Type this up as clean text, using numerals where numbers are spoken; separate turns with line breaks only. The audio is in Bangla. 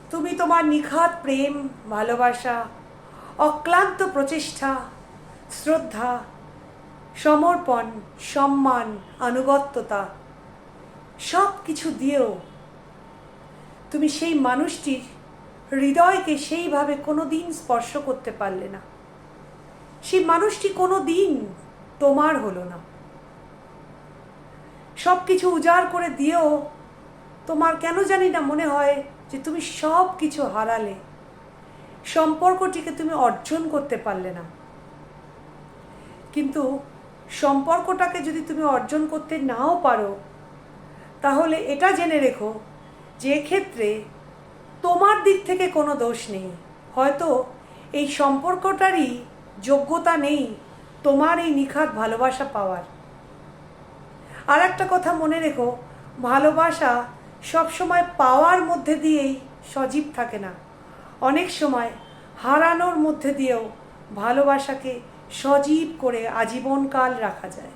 তুমি তোমার নিখাদ প্রেম, ভালোবাসা, অক্লান্ত প্রচেষ্টা, শ্রদ্ধা, সমর্পণ, সম্মান, আনুগত্যতা সব কিছু দিয়েও তুমি সেই মানুষটির হৃদয়কে সেইভাবে কোনো দিন স্পর্শ করতে পারলে না। সেই মানুষটি কোনো দিন তোমার হলো না। সব কিছু উজাড় করে দিয়েও তোমার কেন জানি না মনে হয় যে তুমি সব কিছু হারালে, সম্পর্কটিকে তুমি অর্জন করতে পারলে না। কিন্তু সম্পর্কটাকে যদি তুমি অর্জন করতে নাও পারো, তাহলে এটা জেনে রেখো যে এক্ষেত্রে তোমার দিক থেকে কোনো দোষ নেই। হয়তো এই সম্পর্কটারই যোগ্যতা নেই তোমার এই নিখাদ ভালোবাসা পাওয়ার। আর একটা কথা মনে রেখো, ভালোবাসা সবসময় পাওয়ার মধ্যে দিয়েই সজীব থাকে না। অনেক সময় হারানোর মধ্যে দিয়েও ভালোবাসাকে সজীব করে আজীবনকাল রাখা যায়।